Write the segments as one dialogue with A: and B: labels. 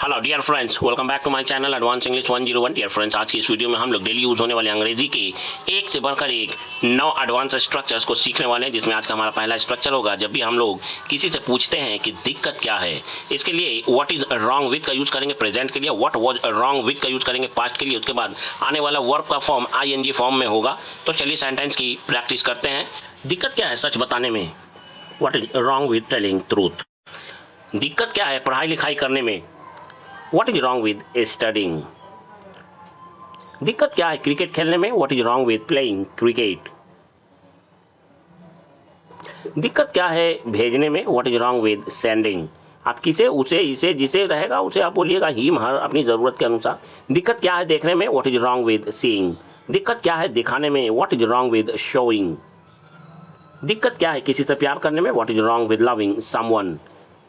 A: Hello dear friends, welcome back to my channel advance English 101। Dear friends, आज की इस video में हम लोग डेली यूज होने वाले अंग्रेजी के एक से बढ़कर एक 9 एडवांस स्ट्रक्चर्स को सीखने वाले हैं, जिसमें आज का हमारा पहला स्ट्रक्चर होगा। जब भी हम लोग किसी से पूछते हैं कि दिक्कत क्या है, इसके लिए व्हाट इज रॉन्ग विद का यूज करेंगे प्रेजेंट के लिए, व्हाट वाज रॉन्ग विद का यूज करेंगे पास्ट के लिए, उसके बाद आने वाला वर्ब का फॉर्म ING फॉर्म में होगा। तो चलिए सेंटेंस की प्रैक्टिस करते हैं। दिक्कत क्या है सच बताने में, what is wrong with telling truth. दिक्कत क्या है पढ़ाई लिखाई करने में, What is wrong with studying? दिक्कत क्या है क्रिकेट खेलने में, What is wrong with playing cricket? दिक्कत क्या है भेजने में, What is wrong with sending? आप किसे, उसे, इसे, जिसे रहेगा उसे आप बोलिएगा हिम हर अपनी ज़रूरत के अनुसार। दिक्कत क्या है देखने में, What is wrong with seeing? दिक्कत क्या है दिखाने में, What is wrong with showing? दिक्कत क्या है किसी से प्यार करने में, What is wrong with loving someone?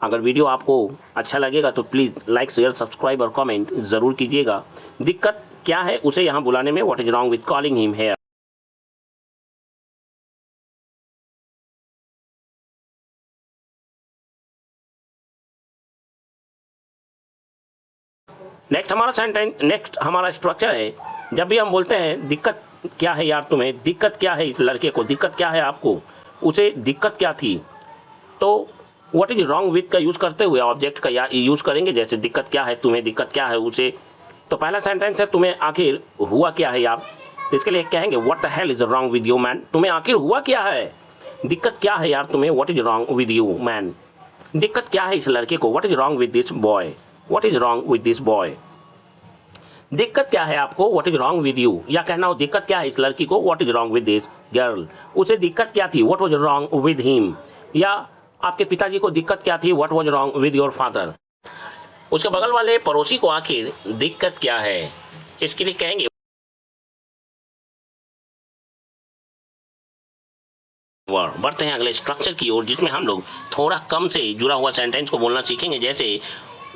A: अगर वीडियो आपको अच्छा लगेगा तो प्लीज़ लाइक शेयर सब्सक्राइब और कमेंट ज़रूर कीजिएगा। दिक्कत क्या है उसे यहाँ बुलाने में, what is wrong with calling him hair. Next हमारा स्ट्रक्चर है। जब भी हम बोलते हैं दिक्कत क्या है यार तुम्हें, दिक्कत क्या है इस लड़के को, दिक्कत क्या है आपको, उसे दिक्कत क्या थी, तो व्हाट इज रॉन्ग विद का यूज़ करते हुए ऑब्जेक्ट का या यूज़ करेंगे। जैसे दिक्कत क्या है तुम्हें, दिक्कत क्या है उसे। तो पहला सेंटेंस है तुम्हें आखिर हुआ क्या है यार, तो इसके लिए कहेंगे what the hell is wrong with you man. तुम्हें आखिर हुआ क्या है, दिक्कत क्या है यार तुम्हें, what is wrong with you man. दिक्कत क्या है इस लड़के को, what is wrong with this boy, what is wrong with this boy. दिक्कत क्या है आपको, what is wrong with you, या कहना हो दिक्कत क्या है इस लड़की को, what is wrong with this girl. उसे दिक्कत क्या थी, what was wrong with him. या आपके पिताजी को दिक्कत क्या थी, what was wrong with your father. उसके बगल वाले पड़ोसी को आखिर दिक्कत क्या है, इसके लिए कहेंगे बढ़ते हैं अगले स्ट्रक्चर की ओर, जिसमें हम लोग थोड़ा कम से जुड़ा हुआ सेंटेंस को बोलना सीखेंगे। जैसे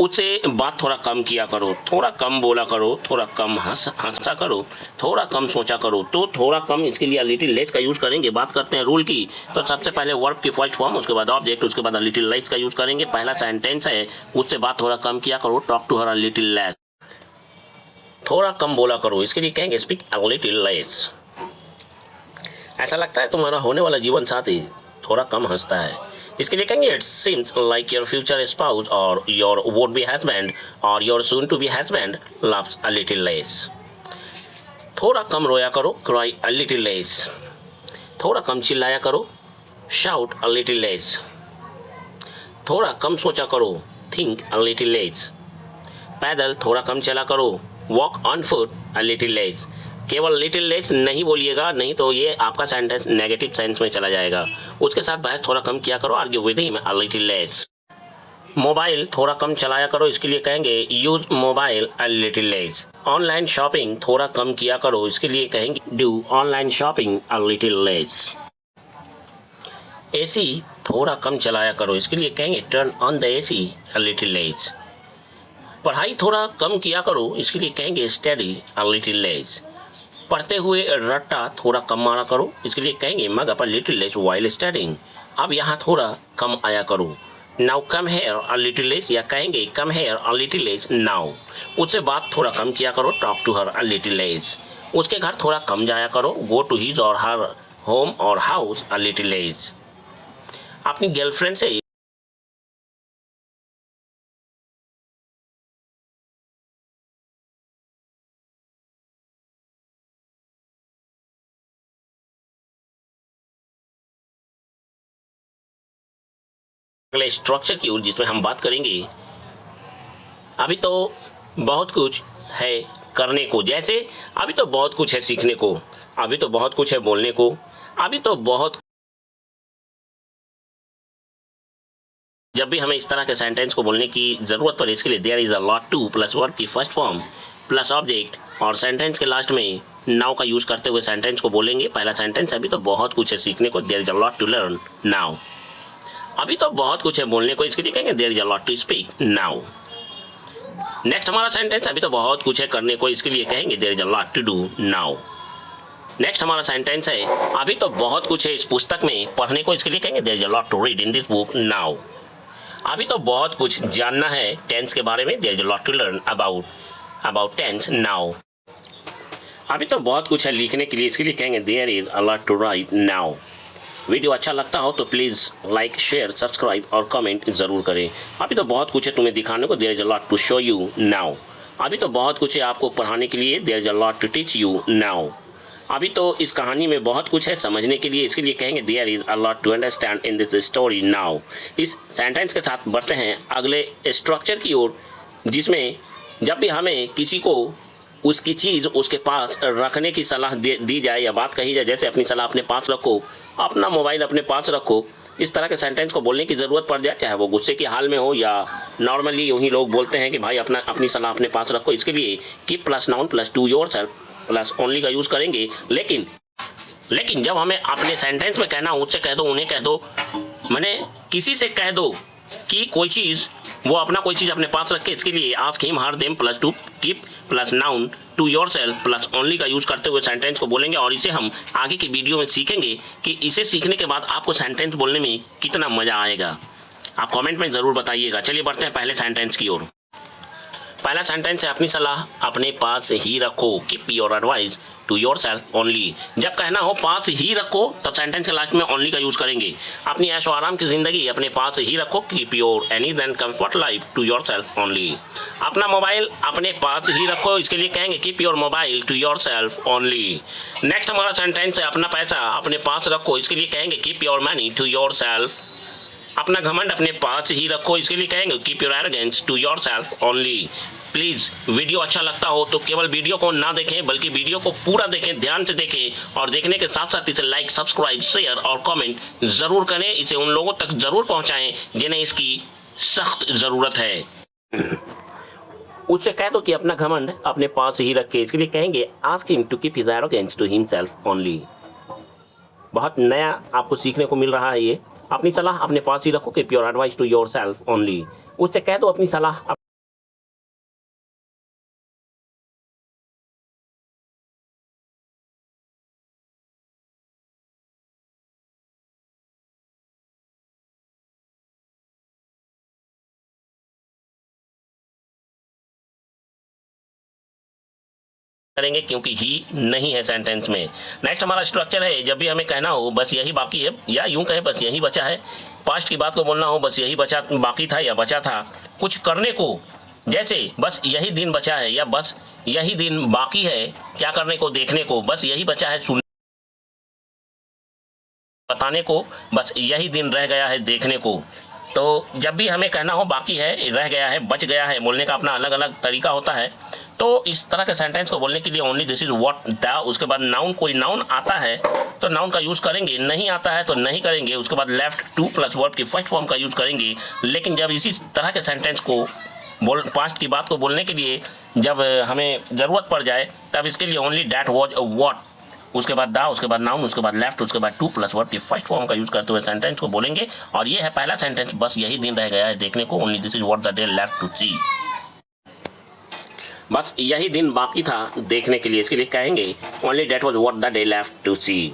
A: उससे बात थोड़ा कम किया करो, थोड़ा कम बोला करो, थोड़ा कम हंसा करो, थोड़ा कम सोचा करो। तो थोड़ा कम, इसके लिए लिटिल लेस का यूज़ करेंगे। बात करते हैं रूल की, तो सबसे पहले वर्ब की फर्स्ट फॉर्म, उसके बाद ऑब्जेक्ट, उसके बाद लिटिल लेस का यूज़ करेंगे। पहला सेंटेंस है उससे बात थोड़ा कम किया करो, talk to her little less. थोड़ा कम बोला करो, इसके लिए कहेंगे स्पीक अ लिटिल लेस। ऐसा लगता है तुम्हारा होने वाला जीवन साथी थोड़ा कम हंसता है, इसके लिए कहेंगे it seems like your future spouse और योर वुड बी हस्बैंड और your soon to be husband loves a little less. थोड़ा कम रोया करो, क्राई अ लिटिल लेस। थोड़ा कम चिल्लाया करो, शाउट अ लिटिल लेस। थोड़ा कम सोचा करो, थिंक अ लिटिल लेस। पैदल थोड़ा कम चला करो, walk on foot a little less. केवल लिटिल लेस नहीं बोलिएगा, नहीं तो ये आपका सेंटेंस नेगेटिव सेंस में चला जाएगा। उसके साथ बहस थोड़ा कम किया करो, argue with him a little less. Mobile थोड़ा कम चलाया करो, इसके लिए कहेंगे यूज मोबाइल अ लिटिल लेस। ऑनलाइन शॉपिंग थोड़ा कम किया करो, इसके लिए कहेंगे do online shopping a little less. AC थोड़ा कम चलाया करो, इसके लिए कहेंगे turn on the AC a little less. पढ़ाई थोड़ा कम किया करो, इसके लिए कहेंगे स्टडी अ लिटिल लेस। पढ़ते हुए रट्टा थोड़ा कम मारा करो, इसके लिए कहेंगे mug up a little less while studying. अब यहाँ थोड़ा कम आया करो, now come here a little less, या कहेंगे come here a little less now. उससे बात थोड़ा कम किया करो, talk to her a little less. उसके घर थोड़ा कम जाया करो, गो टू हिज और हर होम और हाउस अ लिटिल लेस। अपनी गर्लफ्रेंड से अगले स्ट्रक्चर की ओर, जिसमें हम बात करेंगे अभी तो बहुत कुछ है करने को। जैसे अभी तो बहुत कुछ है सीखने को, अभी तो बहुत कुछ है बोलने को, अभी तो बहुत। जब भी हमें इस तरह के सेंटेंस को बोलने की ज़रूरत पड़े, इसके लिए there is a lot to plus verb की फर्स्ट फॉर्म प्लस ऑब्जेक्ट और सेंटेंस के लास्ट में नाउ का यूज़ करते हुए सेंटेंस को बोलेंगे। पहला सेंटेंस अभी तो बहुत कुछ है सीखने को, there is a lot to learn now. अभी तो बहुत कुछ है बोलने को, इसके लिए कहेंगे there is a lot to speak now. Next हमारा सेंटेंस अभी तो बहुत कुछ है करने को, इसके लिए कहेंगे there is a lot to do now. Next हमारा सेंटेंस है अभी तो बहुत कुछ है इस पुस्तक में पढ़ने को, इसके लिए कहेंगे there is a lot to read in this book now. अभी तो बहुत कुछ जानना है टेंस के बारे में। There is a lot to learn about tense now. अभी तो बहुत कुछ है लिखने के लिए, इसके लिए कहेंगे there is a lot to write now. Video अच्छा लगता हो तो प्लीज़ लाइक, शेयर, सब्सक्राइब और कमेंट ज़रूर करें। अभी तो बहुत कुछ है तुम्हें दिखाने को। There is a lot to show you now. अभी तो बहुत कुछ है आपको पढ़ाने के लिए। There is a lot to teach you now. अभी तो इस कहानी में बहुत कुछ है समझने के लिए, इसके लिए कहेंगे there is a lot to understand in this story now. इस सेंटेंस के साथ बढ़ते हैं अगले स्ट्रक्चर की ओर, जिसमें जब भी हमें किसी को उसकी चीज़ उसके पास रखने की सलाह दी जाए या बात कही जाए, जैसे अपनी सलाह अपने पास रखो, अपना मोबाइल अपने पास रखो, इस तरह के सेंटेंस को बोलने की ज़रूरत पड़ जाए, चाहे वो गुस्से की हाल में हो या नॉर्मली यूँ ही लोग बोलते हैं कि भाई अपनी सलाह अपने पास रखो। इसके लिए keep plus noun plus two yourself plus only का यूज़ करेंगे। लेकिन जब हमें अपने सेंटेंस में कहना हो, उससे कह दो, उन्हें कह दो, मैंने किसी से कह दो कि कोई चीज़, वो अपना कोई चीज़ अपने पास रखे। इसके लिए ask him her them plus to keep plus noun to yourself plus only का यूज़ करते हुए सेंटेंस को बोलेंगे। और इसे हम आगे की वीडियो में सीखेंगे कि इसे सीखने के बाद आपको सेंटेंस बोलने में कितना मज़ा आएगा। आप कमेंट में ज़रूर बताइएगा। चलिए बढ़ते हैं पहले सेंटेंस की ओर। पहला सेंटेंस है अपनी सलाह अपने पास ही रखो। Keep your advice to yourself only. जब कहना हो पास ही रखो तब सेंटेंस के लास्ट में ओनली का यूज़ करेंगे। अपनी ऐशो आराम की ज़िंदगी अपने पास ही रखो। Keep your ease and comfort life to yourself only. अपना मोबाइल अपने पास ही रखो, इसके लिए कहेंगे keep your mobile to yourself only. Next हमारा सेंटेंस है अपना पैसा अपने पास रखो, इसके लिए कहेंगे keep your money to yourself. अपना घमंड अपने पास ही रखो, इसके लिए कहेंगे keep your arrogance to yourself only. Please video अच्छा लगता हो तो केवल वीडियो को ना देखें बल्कि वीडियो को पूरा देखें, ध्यान से देखें और देखने के साथ साथ इसे लाइक, सब्सक्राइब, शेयर और कमेंट ज़रूर करें। इसे उन लोगों तक ज़रूर पहुंचाएं जिन्हें इसकी सख्त ज़रूरत है। उससे कह दो कि अपना घमंड अपने पास ही रखे, इसके लिए कहेंगे ask him to keep his arrogance to himself only. बहुत नया आपको सीखने को मिल रहा है ये। अपनी सलाह अपने पास ही रखो, keep your advice to yourself only. उससे कह दो अपनी सलाह करेंगे क्योंकि ही नहीं है सेंटेंस में। नेक्स्ट हमारा स्ट्रक्चर है जब भी हमें कहना हो बस यही बाकी है, या यूं कहे बस यही बचा है। पास्ट की बात को बोलना हो बस यही बचा बाकी था या बचा था। कुछ करने को जैसे बस यही दिन बचा है या बस यही दिन बाकी है, क्या करने को, देखने को, बस यही बचा है, सुनने बताने को, बस यही दिन रह गया है देखने को। तो जब भी हमें कहना हो बाकी है, रह गया है, बच गया है, बोलने का अपना अलग अलग तरीका होता है। तो इस तरह के सेंटेंस को बोलने के लिए only this is what the, उसके बाद नाउन, कोई नाउन आता है तो नाउन का यूज़ करेंगे, नहीं आता है तो नहीं करेंगे। उसके बाद लेफ्ट टू प्लस वर्ब की फर्स्ट फॉर्म का यूज़ करेंगे। लेकिन जब इसी तरह के सेंटेंस को पास्ट की बात को बोलने के लिए जब हमें ज़रूरत पड़ जाए तब इसके लिए ओनली डैट वॉज व्हाट, उसके बाद दा, उसके बाद नाउन, उसके बाद लेफ्ट, उसके बाद टू प्लस वर्ब की फर्स्ट फॉर्म का यूज़ करते हुए सेंटेंस को बोलेंगे। और ये है पहला सेंटेंस, बस यही दिन रह गया है देखने को। Only this is what the day left to see. बस यही दिन बाकी था देखने के लिए, इसके लिए कहेंगे only that was what the day left to see.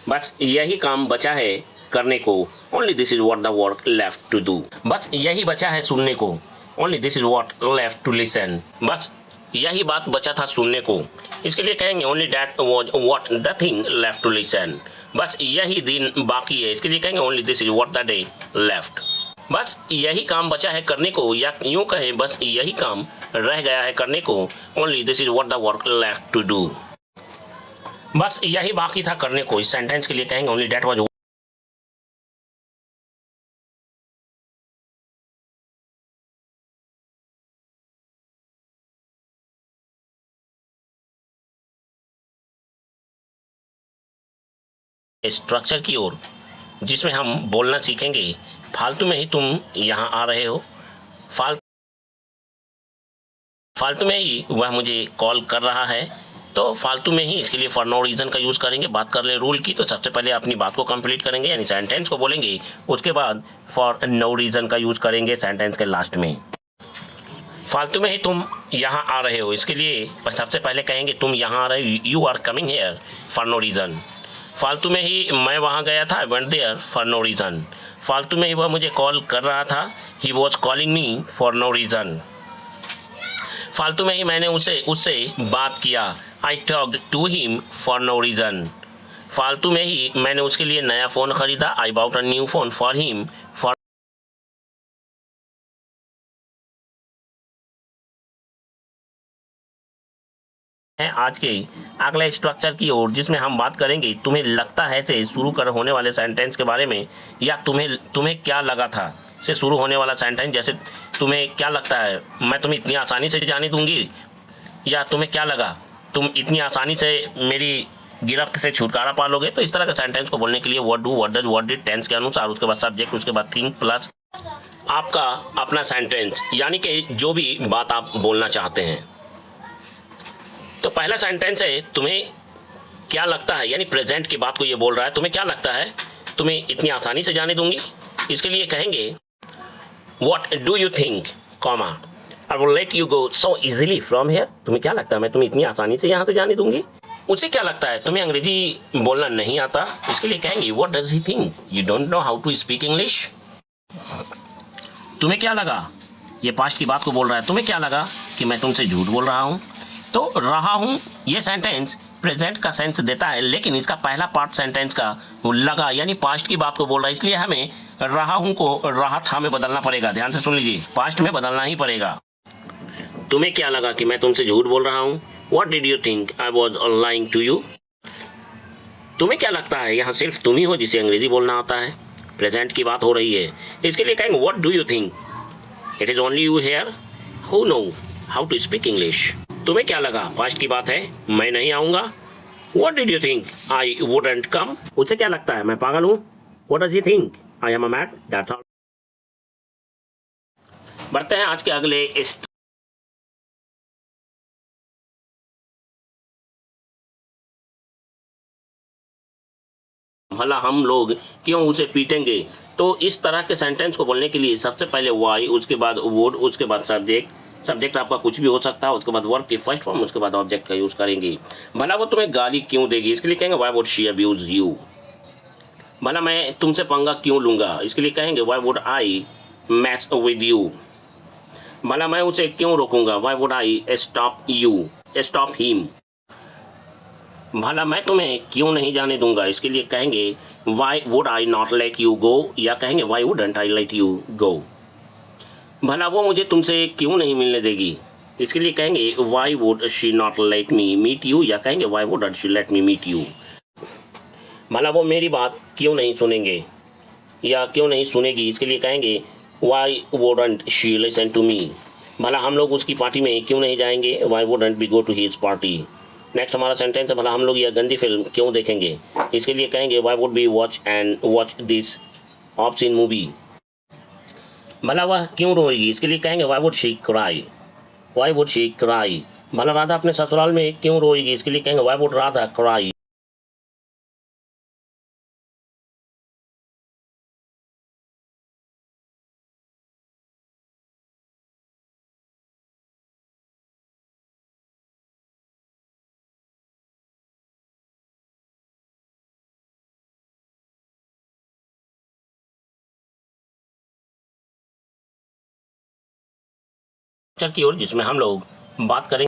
A: बस यही काम बचा है करने को। Only this is what the work left to do. बस यही बचा है सुनने को। Only this is what left to listen. बस यही बात बचा था सुनने को, इसके लिए कहेंगे only that was what the thing left to listen. बस यही दिन बाकी है, इसके लिए कहेंगे only this is what the day left. बस यही काम बचा है करने को, या यूँ कहें बस यही काम रह गया है करने को। Only this is what the work left to do. बस यही बाकी था करने को, इस सेंटेंस के लिए कहेंगे ओनली डैट वॉज स्ट्रक्चर की ओर, जिसमें हम बोलना सीखेंगे फालतू में ही तुम यहाँ आ रहे हो। फालतू में ही वह मुझे कॉल कर रहा है, तो फालतू में ही, इसके लिए फॉर नो रीज़न का यूज़ करेंगे। बात कर ले रूल की तो सबसे पहले अपनी बात को कंप्लीट करेंगे यानी सेंटेंस को बोलेंगे, उसके बाद फॉर नो रीज़न का यूज़ करेंगे सेंटेंस के लास्ट में। फालतू में ही तुम यहाँ आ रहे हो, इसके लिए सबसे पहले कहेंगे तुम यहाँ आ रहे हो, you are coming here for no reason. फालतू में ही मैं वहाँ गया था, I went there for no reason. फालतू में ही वह मुझे कॉल कर रहा था। He was calling me for no reason. फालतू में ही मैंने उससे बात किया। I talked to him for no reason. फालतू में ही मैंने उसके लिए नया फ़ोन ख़रीदा। I bought a new phone for him for है आज के अगले स्ट्रक्चर की ओर, जिसमें हम बात करेंगे तुम्हें लगता है से शुरू कर होने वाले सेंटेंस के बारे में, या तुम्हें क्या लगा था से शुरू होने वाला सेंटेंस। जैसे तुम्हें क्या लगता है मैं तुम्हें इतनी आसानी से जाने दूंगी, या तुम्हें क्या लगा तुम इतनी आसानी से मेरी गिरफ्त से छुटकारा पा लोगे। तो इस तरह के सेंटेंस को बोलने के लिए what do, what does, what did tense के अनुसार, उसके बाद सब्जेक्ट, उसके बाद थिंग प्लस आपका अपना सेंटेंस, यानी कि जो भी बात आप बोलना चाहते हैं। तो पहला सेंटेंस है तुम्हें क्या लगता है, यानी प्रेजेंट की बात को ये बोल रहा है। तुम्हें क्या लगता है तुम्हें इतनी आसानी से जाने दूंगी। इसके लिए कहेंगे what do you think, comma, I will let you go so easily from here. तुम्हें क्या लगता है मैं तुम्हें इतनी आसानी से यहाँ से जाने दूंगी। उसे क्या लगता है तुम्हें अंग्रेजी बोलना नहीं आता। इसके लिए कहेंगे what does he think you don't know how to speak English. तुम्हें क्या लगा, ये पास्ट की बात को बोल रहा है। तुम्हें क्या लगा कि मैं तुमसे झूठ बोल रहा हूँ। तो रहा हूँ ये सेंटेंस प्रेजेंट का सेंस देता है, लेकिन इसका पहला पार्ट सेंटेंस का लगा यानी पास्ट की बात को बोल रहा है। इसलिए हमें रहा हूँ को रहा था में बदलना पड़ेगा। ध्यान से सुन लीजिए, पास्ट में बदलना ही पड़ेगा। तुम्हें क्या लगा कि मैं तुमसे झूठ बोल रहा हूँ। What did you think I was lying to you? तुम्हें क्या लगता है यहाँ सिर्फ तुम ही हो जिसे अंग्रेजी बोलना आता है। प्रेजेंट की बात हो रही है। इसके लिए कहेंगे What do you think? It is only you here who know how to speak English. तुम्हें क्या लगा, पास्ट की बात है, मैं नहीं आऊँगा। What did you think? I wouldn't come. उसे क्या लगता है मैं पागल हूँ। What does he think? I am a mad. That's all. बढ़ते हैं आज के अगले भला हम लोग क्यों उसे पीटेंगे। तो इस तरह के सेंटेंस को बोलने के लिए सबसे पहले वाई, उसके बाद वुड, उसके बाद सब्जेक्ट आपका कुछ भी हो सकता है, उसके बाद वर्ब की फर्स्ट फॉर्म, उसके बाद ऑब्जेक्ट का यूज़ करेंगे। भला वो तुम्हें गाली क्यों देगी। इसके लिए कहेंगे why would she abuse you. भला मैं तुमसे पंगा क्यों लूँगा। इसके लिए कहेंगे why would I match with you. भला मैं उसे क्यों रोकूंगा। Why would I stop him. भला मैं तुम्हें क्यों नहीं जाने दूंगा। इसके लिए कहेंगे why would I not let you go, या कहेंगे why wouldn't I let you go. भला वो मुझे तुमसे क्यों नहीं मिलने देगी। इसके लिए कहेंगे why would she not let me meet you, या कहेंगे why wouldn't she let me meet you. भला वो मेरी बात क्यों नहीं सुनेंगे या क्यों नहीं सुनेगी। इसके लिए कहेंगे why wouldn't she listen to me. भला हम लोग उसकी पार्टी में क्यों नहीं जाएंगे। Why wouldn't we go to his party. Next हमारा सेंटेंस है भला हम लोग यह गंदी फिल्म क्यों देखेंगे। इसके लिए कहेंगे why would be watch this obscene movie. भला वह क्यों रोएगी। इसके लिए कहेंगे वाई वुड शी क्राई। भला राधा अपने ससुराल में क्यों रोएगी। इसके लिए कहेंगे वाई वुड राधा क्राई। की ओर जिसमें हम लोग बात करेंगे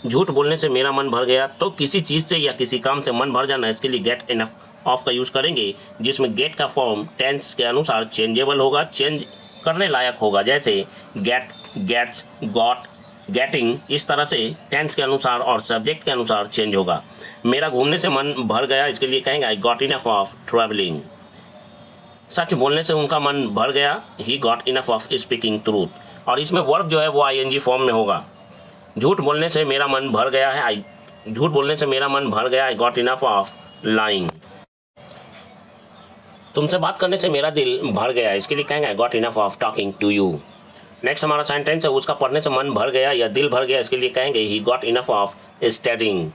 A: झूठ बोलने से मेरा मन भर गया। तो किसी चीज़ से या किसी काम से मन भर जाना, इसके लिए गेट इनफ ऑफ का यूज़ करेंगे, जिसमें गेट का फॉर्म टेंस के अनुसार चेंजेबल होगा, चेंज करने लायक होगा। जैसे गेट, गेट्स, गॉट, गेटिंग, इस तरह से टेंस के अनुसार और सब्जेक्ट के अनुसार चेंज होगा। मेरा घूमने से मन भर गया। इसके लिए कहेंगे I got enough of travelling. सच बोलने से उनका मन भर गया। He got enough of speaking truth. और इसमें वर्ब जो है वो आईएनजी फॉर्म में होगा। झूठ बोलने से मेरा मन भर गया है। आई गॉट इनफ ऑफ लाइंग। तुमसे बात करने से मेरा दिल भर गया। इसके लिए कहेंगे I got enough of talking to you. Next हमारा सेंटेंस है उसका पढ़ने से मन भर गया या दिल भर गया। इसके लिए कहेंगे ही गॉट इनफ ऑफ स्टडिंग।